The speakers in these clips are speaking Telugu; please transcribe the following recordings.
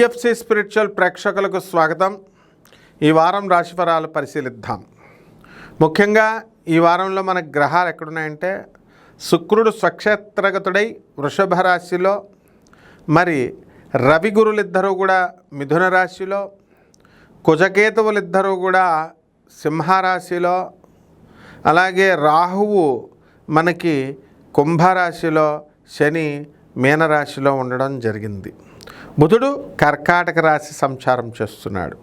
పిఎఫ్సి స్పిరిచువల్ ప్రేక్షకులకు స్వాగతం. ఈ వారం రాశిఫలాలు పరిశీలిద్దాం. ముఖ్యంగా ఈ వారంలో మన గ్రహాలు ఎక్కడున్నాయంటే, శుక్రుడు స్వక్షేత్రగతుడై వృషభ రాశిలో, మరి రవి గురులిద్దరూ కూడా మిథున రాశిలో, కుజకేతువులిద్దరూ కూడా సింహరాశిలో, అలాగే రాహువు మనకి కుంభరాశిలో, శని మీనరాశిలో ఉండడం జరిగింది. బుధుడు కర్కాటక రాశి సంచారం చేస్తున్నాడు.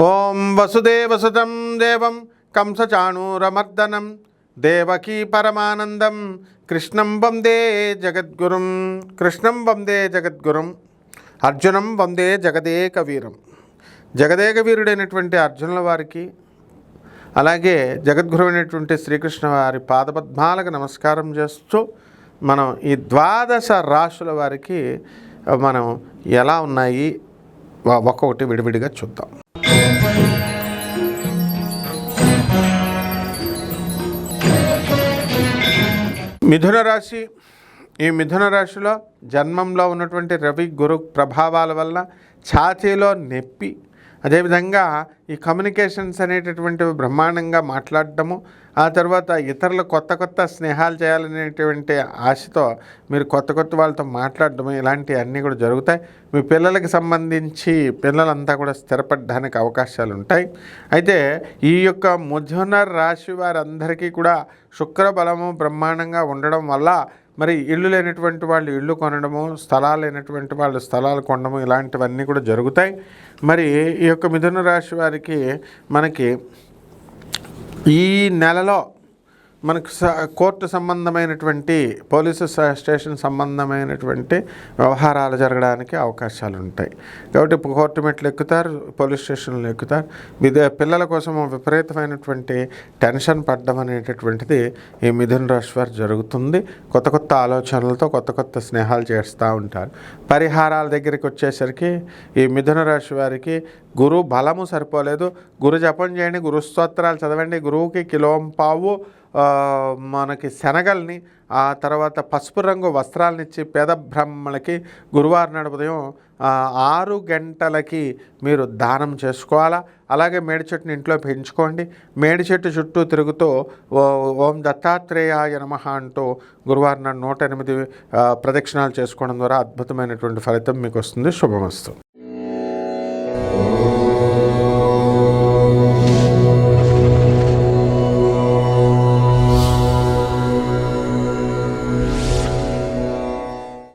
ఓం వసుదేవసుతం దేవం కంసచాణూరమర్దనం దేవకీ పరమానందం కృష్ణం వందే జగద్గురుం. కృష్ణం వందే జగద్గురుం, అర్జునం వందే జగదేక వీరం. జగదేక వీరుడైనటువంటి అర్జునుల వారికి, అలాగే జగద్గురు అయినటువంటి శ్రీకృష్ణ వారి పాదపద్మాలకు నమస్కారం చేస్తూ మనం ఈ ద్వాదశ రాశుల వారికి మనం ఎలా ఉన్నాయి ఒక్కొక్కటి విడివిడిగా చూద్దాం. మిథున రాశి. ఈ మిథున రాశిలో జన్మంలో ఉన్నటువంటి రవి గురు ప్రభావాల వల్ల ఛాతీలో నొప్పి, అదేవిధంగా ఈ కమ్యూనికేషన్స్ అనేటటువంటివి బ్రహ్మాండంగా మాట్లాడటము, ఆ తర్వాత ఇతరులు కొత్త స్నేహాలు చేయాలనేటువంటి ఆశతో మీరు కొత్త వాళ్ళతో మాట్లాడటము, ఇలాంటివన్నీ కూడా జరుగుతాయి. మీ పిల్లలకి సంబంధించి పిల్లలంతా కూడా స్థిరపడడానికి అవకాశాలు ఉంటాయి. అయితే ఈ యొక్క మిథున రాశి వారందరికీ కూడా శుక్ర బలము బ్రహ్మాండంగా ఉండడం వల్ల మరి ఇల్లు లేనటువంటి వాళ్ళు ఇల్లు కొనడము, స్థలాలు లేనటువంటి వాళ్ళు స్థలాలు కొనడము, ఇలాంటివన్నీ కూడా జరుగుతాయి. మరి ఈ యొక్క మిథున రాశి వారికి మనకి ఈ నెలలో మనకు కోర్టు సంబంధమైనటువంటి పోలీసు స్టేషన్ సంబంధమైనటువంటి వ్యవహారాలు జరగడానికి అవకాశాలు ఉంటాయి. కాబట్టి కోర్టు మెట్లు ఎక్కుతారు, పోలీస్ స్టేషన్లు ఎక్కుతారు. పిల్లల కోసం విపరీతమైనటువంటి టెన్షన్ పడడం అనేటటువంటిది ఈ మిథున రాశి వారు జరుగుతుంది. కొత్త ఆలోచనలతో కొత్త స్నేహాలు చేస్తూ ఉంటారు. పరిహారాల దగ్గరికి వచ్చేసరికి ఈ మిథున రాశి వారికి గురు బలము సరిపోలేదు. గురు జపం చేయండి, గురు స్తోత్రాలు చదవండి. గురువుకి కిలోంపావు మనకి శనగల్ని, ఆ తర్వాత పసుపు రంగు వస్త్రాలనిచ్చి పేద బ్రాహ్మణులకి గురువారం నాడు ఉదయం 6 గంటలకి మీరు దానం చేసుకోవాలా. అలాగే మేడి చెట్టుని ఇంట్లో పెంచుకోండి. మేడి చెట్టు చుట్టూ తిరుగుతూ ఓం దత్తాత్రేయాయ నమః అంటూ గురువారం నాడు 108 ప్రదక్షిణాలు చేసుకోవడం ద్వారా అద్భుతమైనటువంటి ఫలితం మీకు వస్తుంది. శుభమస్తు.